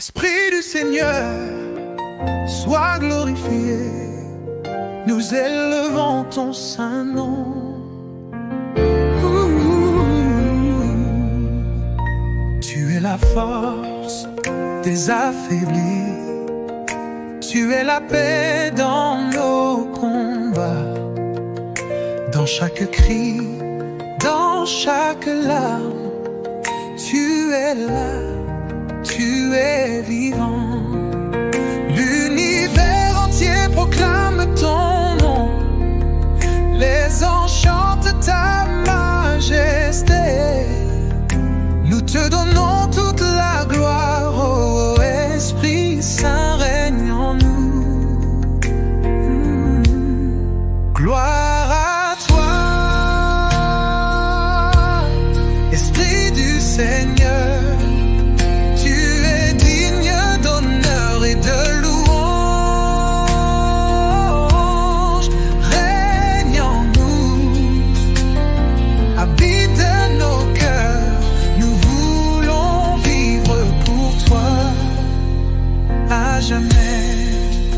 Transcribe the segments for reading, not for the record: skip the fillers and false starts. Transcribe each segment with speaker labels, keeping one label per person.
Speaker 1: Esprit du Seigneur, sois glorifié. Nous élevons ton saint nom. Tu es la force des affaiblis. Tu es la paix dans nos combats. Dans chaque cri, dans chaque larme, tu es là, tu es vivant. L'univers entier proclame ton nom. Les anges chantent ta majesté. Nous te donnons toute la gloire, ô Esprit Saint, règne en nous. Gloire à toi, Esprit du Seigneur. Tu es digne d'honneur et de louange. Règne en nous, habite nos cœurs. Nous voulons vivre pour toi à jamais.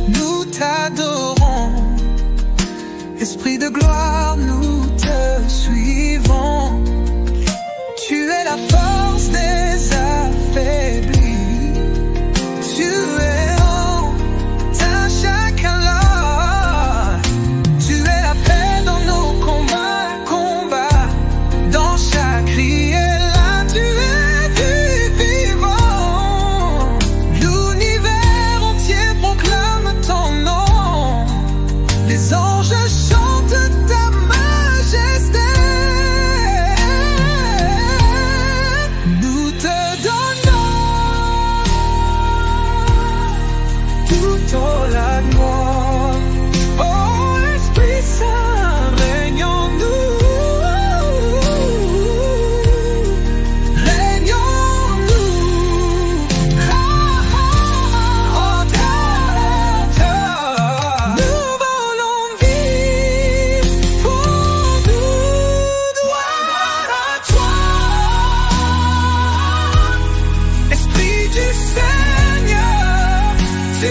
Speaker 1: Nous t'adorons, Esprit de gloire, nous te suivons. Tu es la force des affaiblis. Tu es honte à chaque alors. Tu es la paix dans nos combats. Dans chaque cri et là, tu es du vivant. L'univers entier proclame ton nom. Les anges chantent ta majesté. Nous te donnons toute la gloire. Oh, Esprit Saint, règne en nous. Règne en nous. Nous voulons vivre pour nous. Gloire à toi, Esprit du Seigneur. Tu es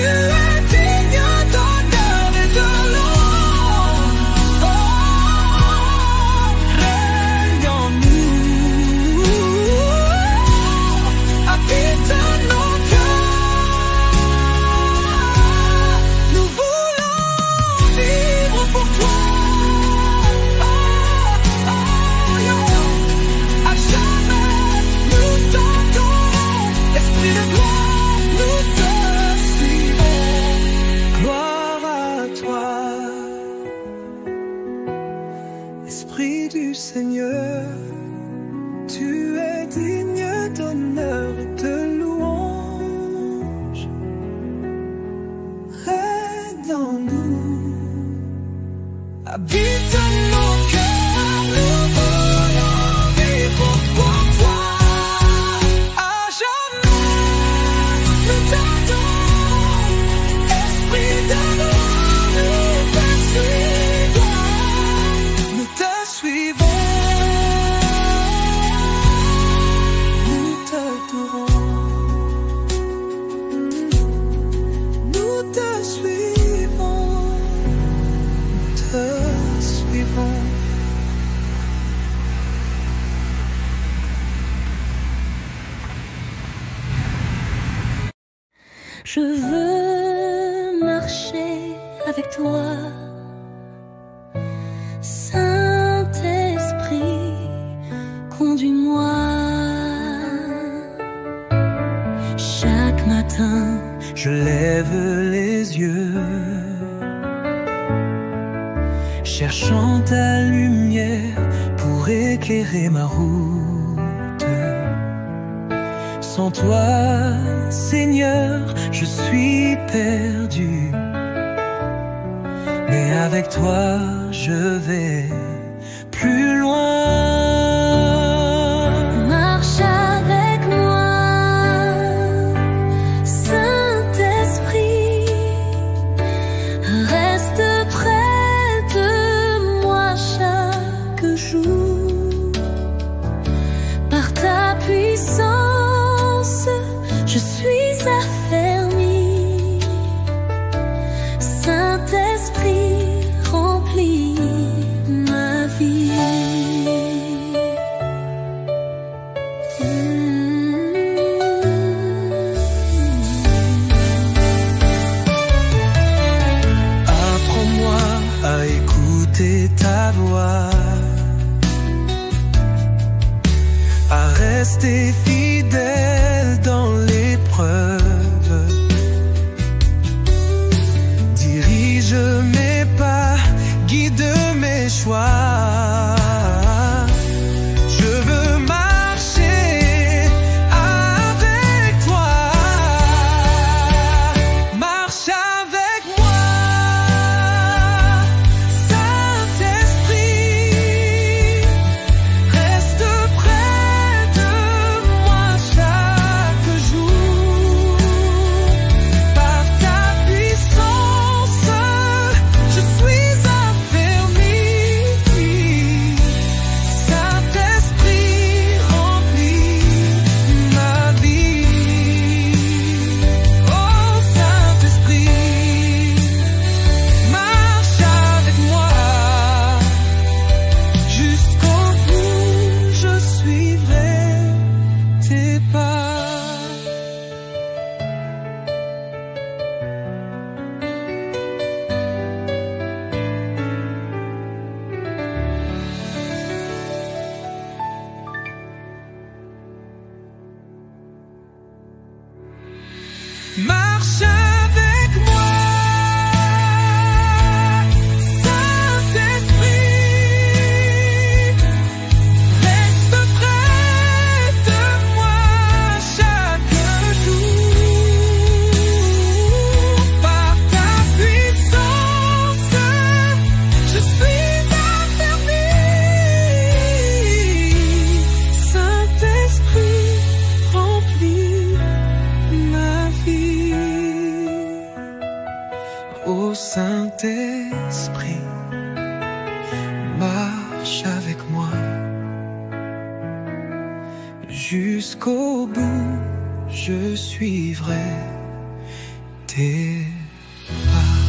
Speaker 1: digne d'honneur et de louange. Oh, règne en nous, habite nos cœurs. Nous voulons vivre pour toi. À jamais, nous t'adorons. Esprit de gloire, nous te suivons. Gloire à toi, Esprit du Seigneur. Tu es digne d'honneur et de louange. Règne en nous, habite nos cœurs. Nous voulons vivre pour toi à jamais. Nous t'adorons, Esprit de gloire, nous te suivons. Nous te suivons. Nous t'adorons. Nous te suivons. Te suivons.
Speaker 2: Je veux marcher avec toi, Saint-Esprit, conduis-moi. Chaque matin,
Speaker 1: Je lève les yeux, cherchant ta lumière pour éclairer ma route. Sans toi, Seigneur, je suis perdu. Mais avec toi, je vais plus loin.
Speaker 2: marche avec moi, Saint-Esprit, reste près de moi chaque jour. Par ta puissance, je suis affermis. Saint-Esprit, remplis ma vie.
Speaker 1: Apprends-moi à écouter ta voix, à rester fidèle dans l'épreuve. Dirige mes pas, guide mes choix. Je veux marcher avec toi. Marche avec moi, Saint-Esprit. Reste près de moi chaque jour. Par ta puissance, je suis affermi. Saint-Esprit, remplis ma vie. Oh Saint-Esprit, marche avec moi. Jusqu'au bout, je suivrai tes pas. Marche avec moi, Saint-Esprit. Reste près de moi chaque jour. Par ta puissance, je suis affermi. Saint-Esprit, remplis ma vie. Ô Saint-Esprit, marche avec moi. Jusqu'au bout, je suivrai tes pas.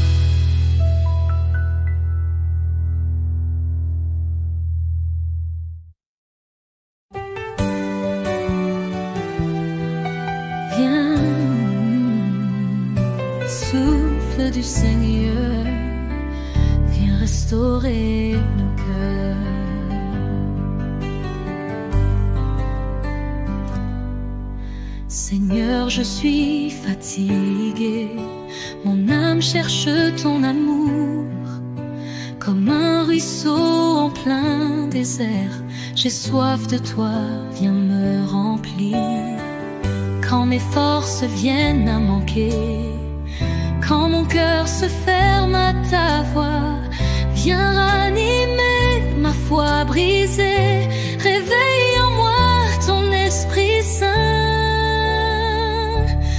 Speaker 2: Viens, souffle du Seigneur, viens restaurer nos cœurs. Seigneur, je suis fatigué, mon âme cherche ton amour. Comme un ruisseau en plein désert, j'ai soif de toi, viens me remplir. Quand mes forces viennent à manquer, quand mon cœur se ferme à ta voix, viens ranimer ma foi brisée. Réveille en moi ton Esprit Saint,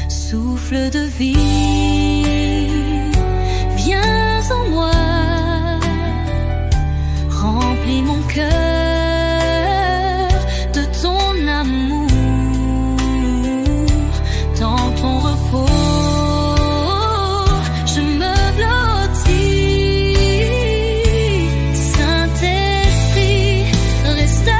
Speaker 2: souffle de vie, viens en moi, remplis mon cœur de ton amour. Dans ton repos, je me blottis. Saint-Esprit, restaure-moi.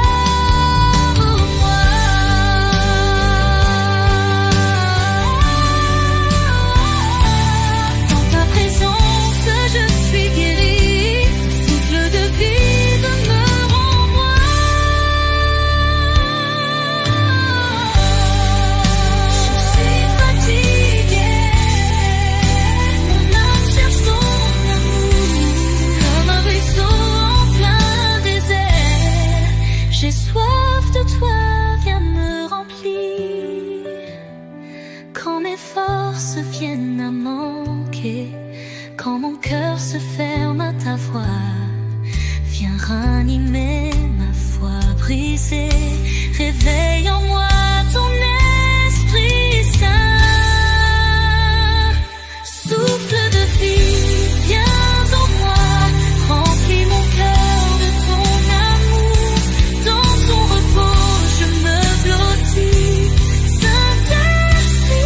Speaker 2: Dans ta présence, je suis guéri. Souffle de vie, demeure en moi. J'ai soif de toi, viens me remplir. Quand mes forces viennent à manquer, quand mon cœur se ferme à ta voix, viens ranimer ma foi brisée. Réveille en moi ton Esprit Saint, souffle de vie, viens en moi, remplis mon cœur de ton amour. Dans ton repos, je me blottis. Saint-Esprit,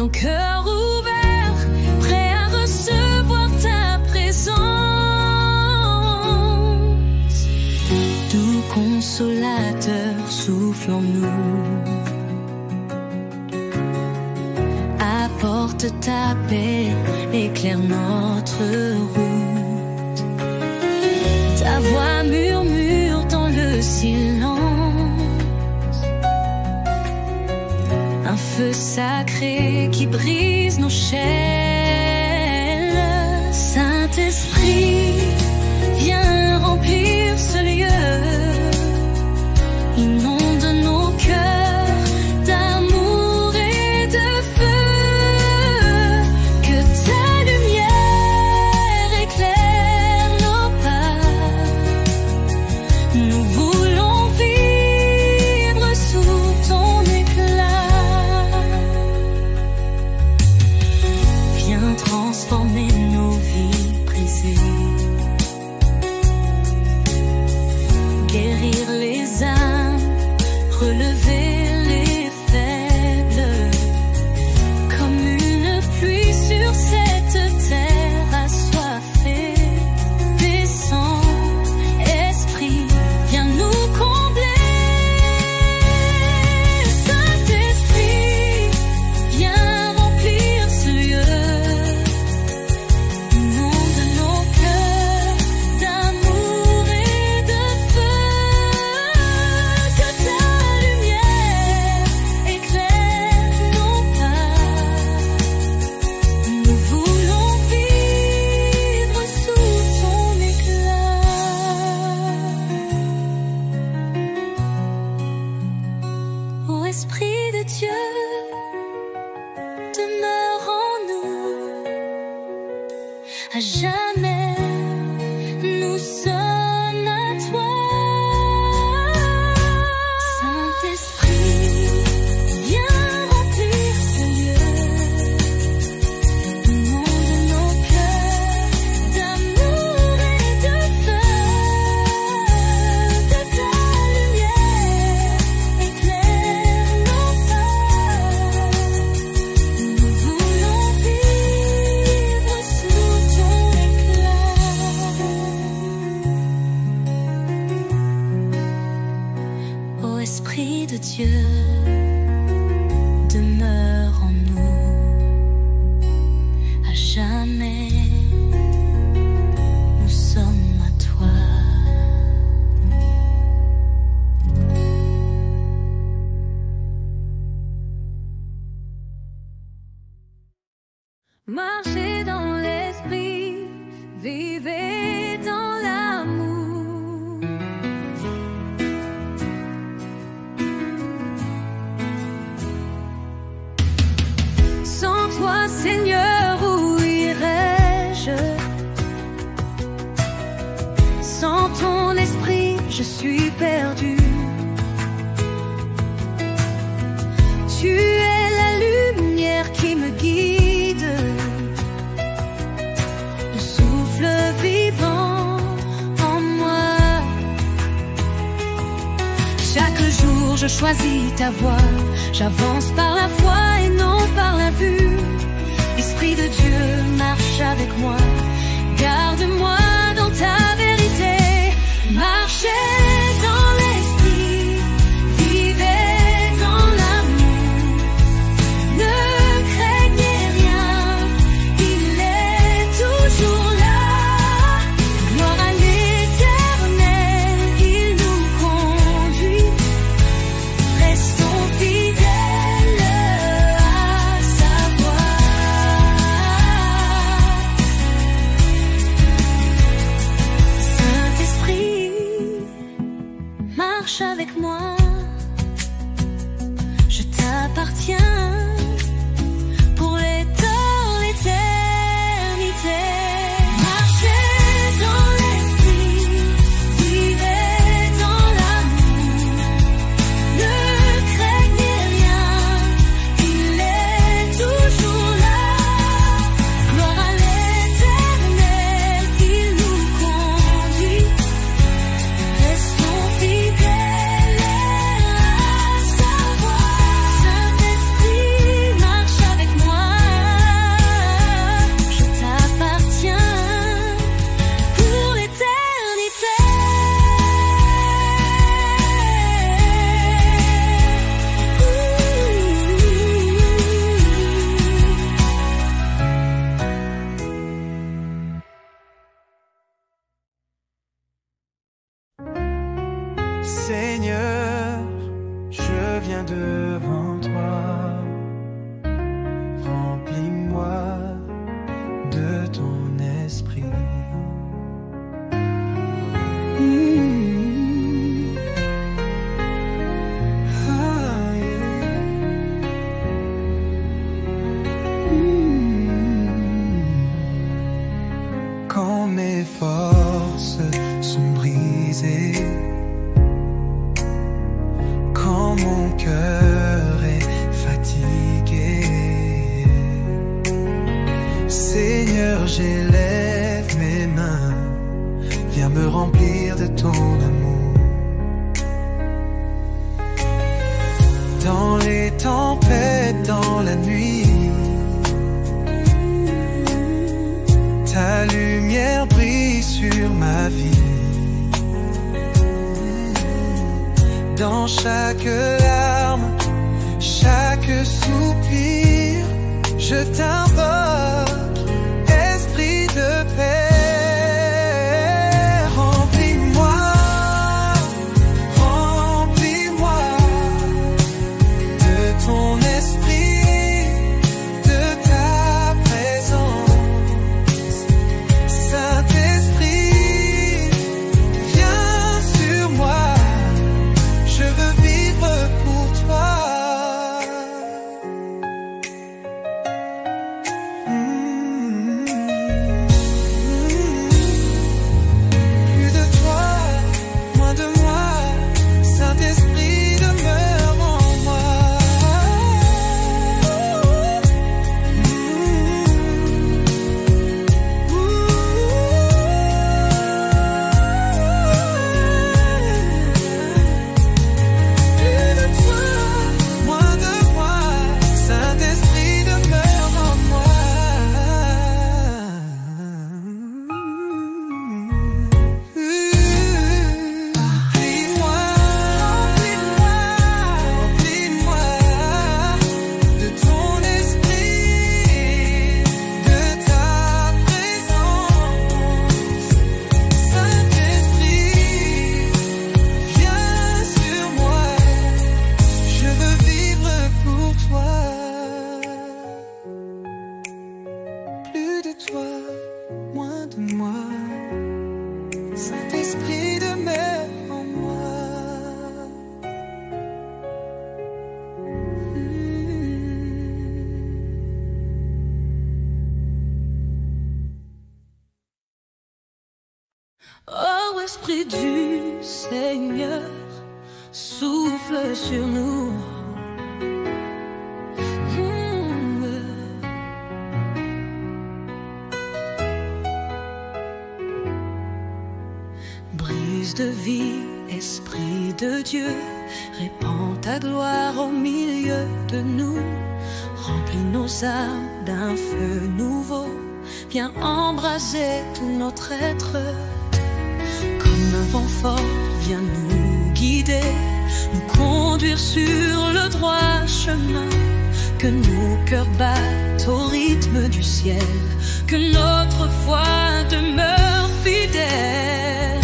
Speaker 2: nos cœurs ouverts, prêts à recevoir ta présence. Doux consolateur, souffle en nous. Apporte ta paix, éclaire notre route. Ta voix murmure dans le silence. Un feu sacré qui brise nos chaînes. Saint-Esprit, viens remplir ce lieu. Inonde nos cœurs d'amour et de feu. Que ta lumière éclaire nos pas. Nous voulons vivre sous ton éclat. Viens transformer nos vies brisées. Guérir les âmes, relever les faibles. Comme une pluie sur cette terre assoiffée. Descends, Esprit, viens nous combler. Saint-Esprit, viens remplir ce lieu. Inonde nos cœurs d'amour et de feu. Que ta lumière éclaire nos pas. Nous voulons vivre sous ton éclat. Ô Esprit de Dieu, demeure en nous. À jamais, nous sommes à toi. Saint-Esprit, viens remplir ce lieu. Inonde nos cœurs d'amour et de feu. Que ta lumière éclaire nos pas. Nous voulons vivre sous ton éclat. Ô Esprit de Dieu, demeure en nous. À jamais, nous sommes à toi. Marchez dans l'esprit, vivez dans l'amour. Sans toi, Seigneur, où irais-je? Sans ton esprit, je suis perdu. Tu es la lumière qui me guide, le souffle vivant en moi. Chaque jour, je choisis ta voie. J'avance par la foi et non par la vue. L'Esprit de Dieu marche avec moi. Garde-moi dans ta vérité. Marchez dans l'esprit, vivez dans l'amour. Ne craignez rien, il est toujours là. Gloire à l'Éternel, il nous conduit. Restons fidèles à sa voix.
Speaker 1: Seigneur, je viens devant toi. Remplis-moi de ton esprit. Quand mes forces sont brisées, quand mon cœur est fatigué, Seigneur, j'élève mes mains, viens me remplir de ton amour. Dans les tempêtes, dans la nuit, ta lumière brille sur ma vie. Dans chaque larme, chaque soupir, je t'invoque, esprit de paix. Remplis-moi, remplis-moi de ton esprit, de ta présence. Saint-Esprit, viens sur moi, je veux vivre pour toi. Plus de toi, moins de moi, Saint-Esprit demeure en moi. Plus de toi, moins de moi, Saint-Esprit demeure en moi. Remplis-moi, remplis-moi de ton esprit, de ta présence. Saint-Esprit, viens sur moi, je veux vivre pour toi. Plus de toi, moins de moi, Saint-Esprit demeure en moi.
Speaker 2: Oh Esprit du Seigneur, souffle sur nous. Brise de vie, Esprit de Dieu, répands ta gloire au milieu de nous. Remplis nos âmes d'un feu nouveau, viens embraser tout notre être. Comme un vent fort, viens nous guider, nous conduire sur le droit chemin. Que nos cœurs battent au rythme du ciel, que notre foi demeure fidèle.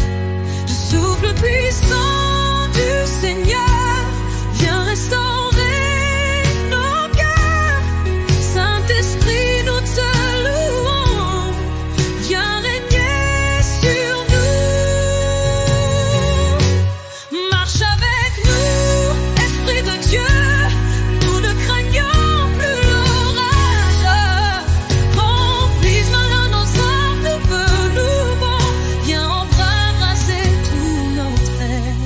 Speaker 2: Le souffle puissant du Seigneur, viens restaurer nos cœurs. Saint-Esprit, nous te louons, viens régner sur nous. Marche avec nous, Esprit de Dieu, nous ne craignons plus l'orage. Remplis maintenant nos âmes de feu nouveau, viens embrasser tout notre être.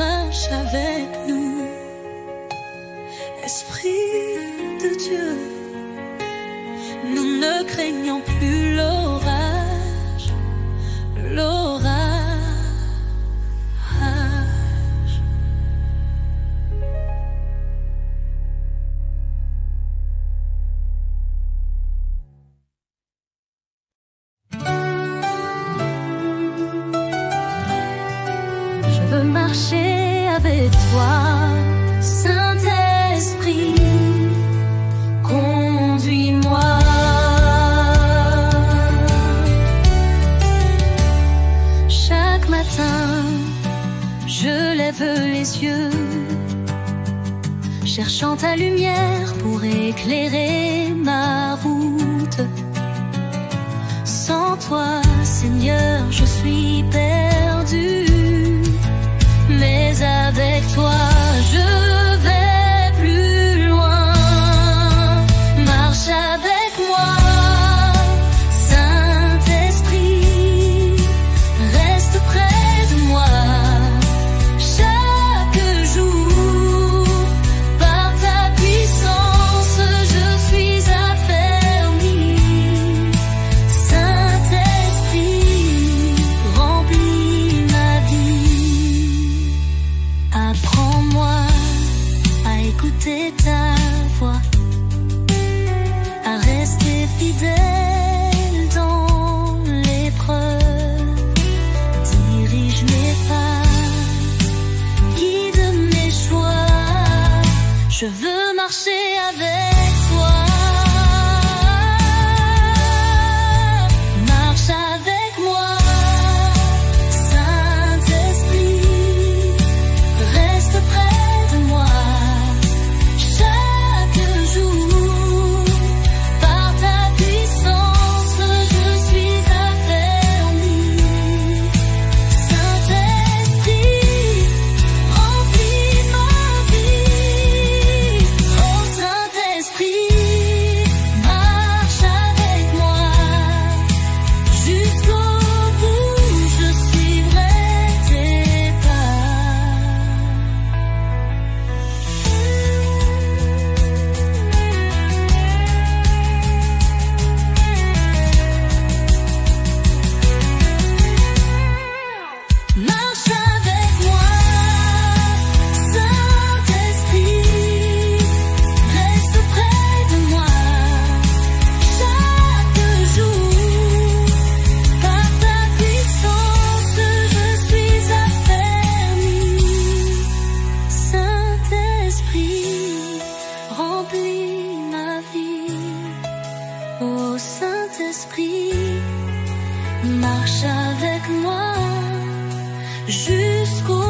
Speaker 2: marche avec nous. Esprit de Dieu, nous ne craignons plus l'orage, l'orage. Je veux marcher avec toi, Saint-Esprit, conduis-moi. Chaque matin, je lève les yeux, cherchant ta lumière pour éclairer ma route. Sans toi, Seigneur, je suis perdu. Mais avec toi, je vais plus loin. Marche avec moi, Saint-Esprit, reste près de moi. Chaque jour, par ta puissance, je suis affermi. Saint-Esprit, remplis ma vie. Apprends-moi à écouter ta voix, à rester fidèle dans l'épreuve. Dirige mes pas, guide mes choix. Je veux marcher avec toi. Marche avec moi, Saint-Esprit, reste près de moi. Chaque jour, par ta puissance, je suis affermi. Saint-Esprit, remplis ma vie. Oh Saint-Esprit, marche avec moi. Jusqu'au bout, je suivrai tes pas. Marche avec moi, Saint-Esprit, reste près de moi. Chaque jour, par ta puissance, je suis affermi. Saint-Esprit, remplis ma vie. Oh Saint-Esprit, marche avec moi jusqu'au